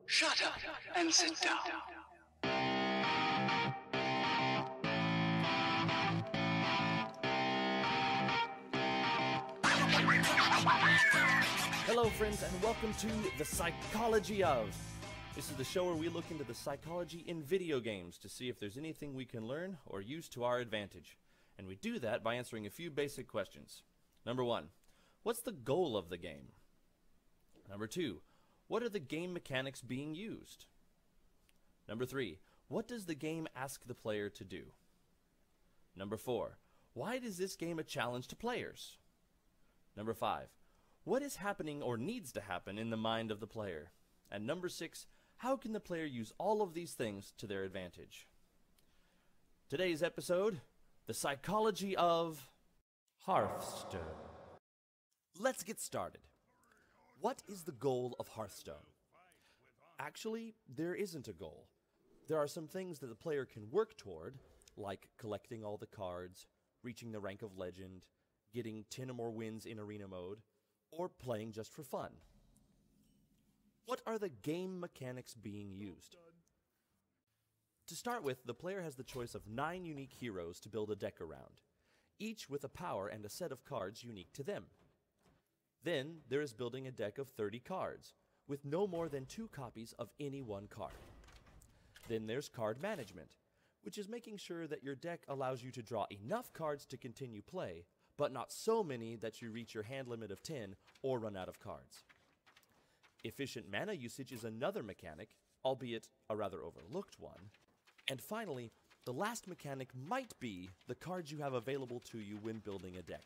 Shut up and sit down. Hello friends and welcome to the Psychology of. This is the show where we look into the psychology in video games to see if there's anything we can learn or use to our advantage. And we do that by answering a few basic questions. Number 1, what's the goal of the game? Number 2, what are the game mechanics being used? Number 3, what does the game ask the player to do? Number 4, why is this game a challenge to players? Number 5, what is happening or needs to happen in the mind of the player? And number 6, how can the player use all of these things to their advantage? Today's episode, the Psychology of Hearthstone. Let's get started. What is the goal of Hearthstone? Actually, there isn't a goal. There are some things that the player can work toward, like collecting all the cards, reaching the rank of legend, getting 10 or more wins in arena mode, or playing just for fun. What are the game mechanics being used? To start with, the player has the choice of 9 unique heroes to build a deck around, each with a power and a set of cards unique to them. Then there is building a deck of 30 cards, with no more than 2 copies of any one card. Then there's card management, which is making sure that your deck allows you to draw enough cards to continue play, but not so many that you reach your hand limit of 10 or run out of cards. Efficient mana usage is another mechanic, albeit a rather overlooked one. And finally, the last mechanic might be the cards you have available to you when building a deck.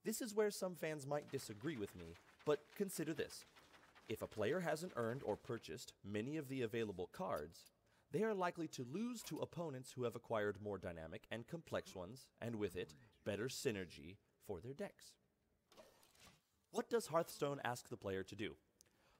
This is where some fans might disagree with me, but consider this. If a player hasn't earned or purchased many of the available cards, they are likely to lose to opponents who have acquired more dynamic and complex ones, and with it, better synergy for their decks. What does Hearthstone ask the player to do?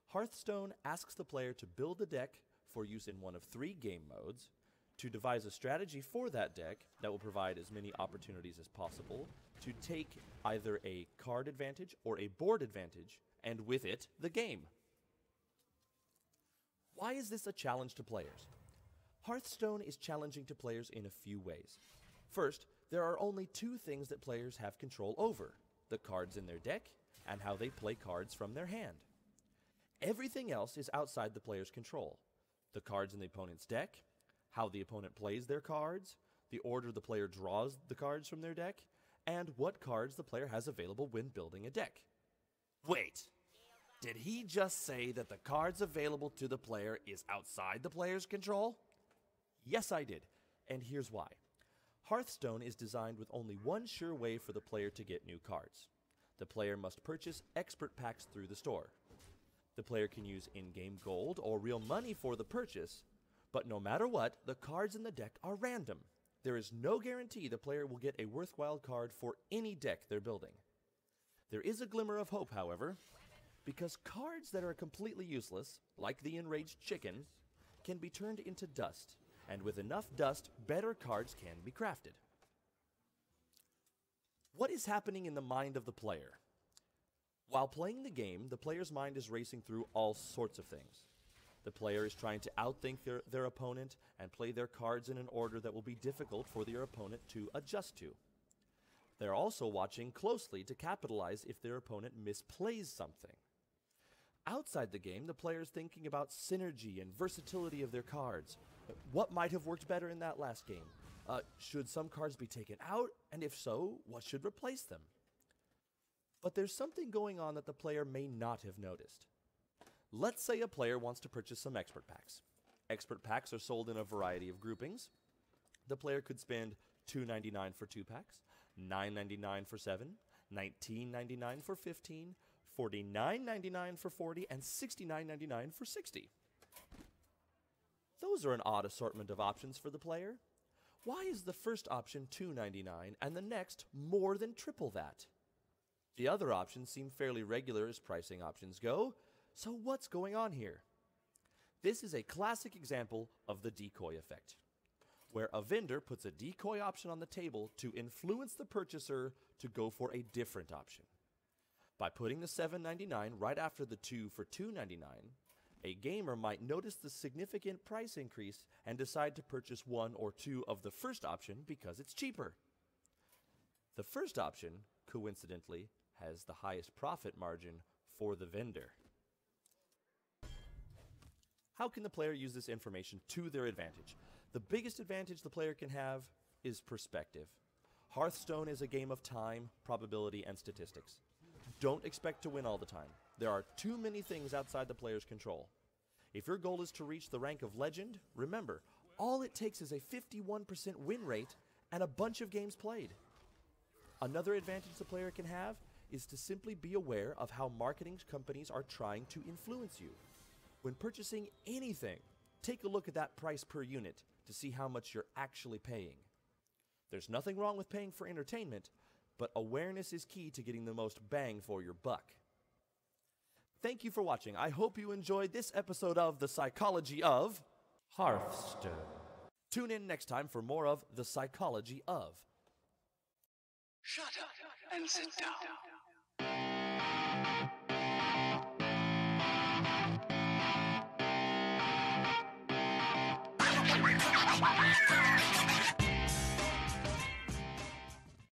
Hearthstone asks the player to build a deck for use in one of 3 game modes, to devise a strategy for that deck that will provide as many opportunities as possible, to take either a card advantage or a board advantage, and with it, the game. Why is this a challenge to players? Hearthstone is challenging to players in a few ways. First, there are only 2 things that players have control over: the cards in their deck and how they play cards from their hand. Everything else is outside the player's control. The cards in the opponent's deck, how the opponent plays their cards, the order the player draws the cards from their deck, and what cards the player has available when building a deck. Wait, did he just say that the cards available to the player is outside the player's control? Yes, I did, and here's why. Hearthstone is designed with only one sure way for the player to get new cards. The player must purchase expert packs through the store. The player can use in-game gold or real money for the purchase, but no matter what, the cards in the deck are random. There is no guarantee the player will get a worthwhile card for any deck they're building. There is a glimmer of hope, however, because cards that are completely useless, like the enraged chicken, can be turned into dust, and with enough dust, better cards can be crafted. What is happening in the mind of the player? While playing the game, the player's mind is racing through all sorts of things. The player is trying to outthink their opponent and play their cards in an order that will be difficult for their opponent to adjust to. They're also watching closely to capitalize if their opponent misplays something. Outside the game, the player is thinking about synergy and versatility of their cards. What might have worked better in that last game? Should some cards be taken out? And if so, what should replace them? But there's something going on that the player may not have noticed. Let's say a player wants to purchase some expert packs. Expert packs are sold in a variety of groupings. The player could spend $2.99 for 2 packs, $9.99 for 7, $19.99 for 15, $49.99 for 40, and $69.99 for 60. Those are an odd assortment of options for the player. Why is the first option $2.99 and the next more than triple that? The other options seem fairly regular as pricing options go, so what's going on here? This is a classic example of the decoy effect, where a vendor puts a decoy option on the table to influence the purchaser to go for a different option. By putting the $7.99 right after the 2 for $2.99, A gamer might notice the significant price increase and decide to purchase one or two of the first option because it's cheaper. The first option, coincidentally, has the highest profit margin for the vendor. How can the player use this information to their advantage? The biggest advantage the player can have is perspective. Hearthstone is a game of time, probability, and statistics. Don't expect to win all the time. There are too many things outside the player's control. If your goal is to reach the rank of legend, remember, all it takes is a 51% win rate and a bunch of games played. Another advantage the player can have is to simply be aware of how marketing companies are trying to influence you. When purchasing anything, take a look at that price per unit to see how much you're actually paying. There's nothing wrong with paying for entertainment, but awareness is key to getting the most bang for your buck. Thank you for watching. I hope you enjoyed this episode of The Psychology of Hearthstone. Tune in next time for more of The Psychology of. Shut up and sit down.